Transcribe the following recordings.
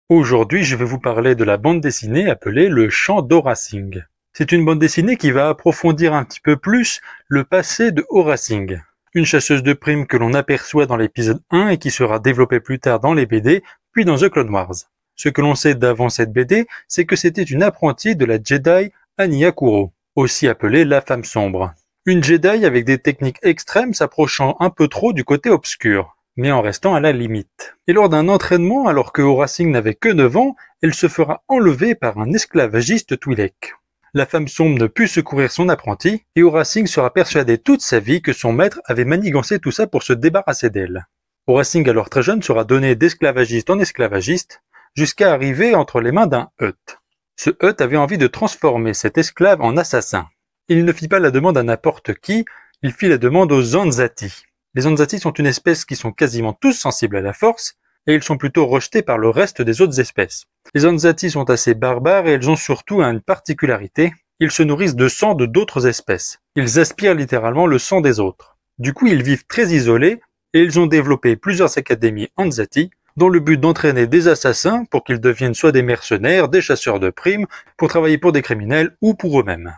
Aujourd'hui, je vais vous parler de la bande dessinée appelée Le Chant d'Aura Singh. C'est une bande dessinée qui va approfondir un petit peu plus le passé de Aura Singh, une chasseuse de primes que l'on aperçoit dans l'épisode 1 et qui sera développée plus tard dans les BD, puis dans The Clone Wars. Ce que l'on sait d'avant cette BD, c'est que c'était une apprentie de la Jedi Anya Kuro, aussi appelée la Femme Sombre. Une Jedi avec des techniques extrêmes s'approchant un peu trop du côté obscur, mais en restant à la limite. Et lors d'un entraînement, alors que Aura Singh n'avait que 9 ans, elle se fera enlever par un esclavagiste Twi'lek. La Femme Sombre ne put secourir son apprenti, et Aura Singh sera persuadée toute sa vie que son maître avait manigancé tout ça pour se débarrasser d'elle. Aura Singh, alors très jeune, sera donnée d'esclavagiste en esclavagiste, jusqu'à arriver entre les mains d'un Hutt. Ce Hutt avait envie de transformer cet esclave en assassin. Il ne fit pas la demande à n'importe qui, il fit la demande aux Zanzati. Les Zanzati sont une espèce qui sont quasiment tous sensibles à la force, et ils sont plutôt rejetés par le reste des autres espèces. Les Zanzati sont assez barbares et ils ont surtout une particularité, ils se nourrissent de sang de d'autres espèces. Ils aspirent littéralement le sang des autres. Du coup, ils vivent très isolés, et ils ont développé plusieurs académies Anzati, dans le but d'entraîner des assassins pour qu'ils deviennent soit des mercenaires, des chasseurs de primes, pour travailler pour des criminels ou pour eux-mêmes.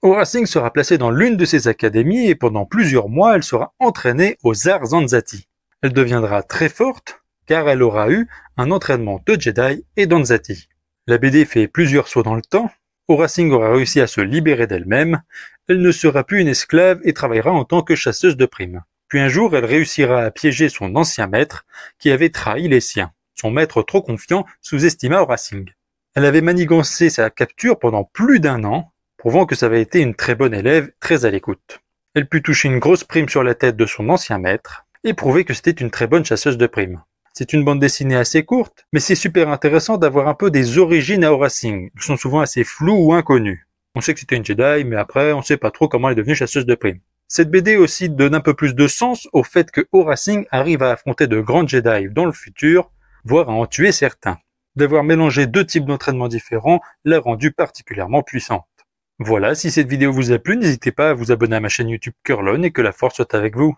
Aura Singh sera placée dans l'une de ces académies et pendant plusieurs mois, elle sera entraînée aux arts Zanzati. Elle deviendra très forte car elle aura eu un entraînement de Jedi et d'Anzati. La BD fait plusieurs sauts dans le temps. Aura Singh aura réussi à se libérer d'elle-même. Elle ne sera plus une esclave et travaillera en tant que chasseuse de primes. Puis un jour, elle réussira à piéger son ancien maître qui avait trahi les siens. Son maître trop confiant sous-estima Aura Singh. Elle avait manigancé sa capture pendant plus d'1 an, prouvant que ça avait été une très bonne élève, très à l'écoute. Elle put toucher une grosse prime sur la tête de son ancien maître, et prouver que c'était une très bonne chasseuse de primes. C'est une bande dessinée assez courte, mais c'est super intéressant d'avoir un peu des origines à Aura Singh, qui sont souvent assez floues ou inconnues. On sait que c'était une Jedi, mais après, on sait pas trop comment elle est devenue chasseuse de primes. Cette BD aussi donne un peu plus de sens au fait que Aura Singh arrive à affronter de grandes Jedi dans le futur, voire à en tuer certains. D'avoir mélangé 2 types d'entraînement différents l'a rendue particulièrement puissante. Voilà, si cette vidéo vous a plu, n'hésitez pas à vous abonner à ma chaîne YouTube Curlon et que la force soit avec vous.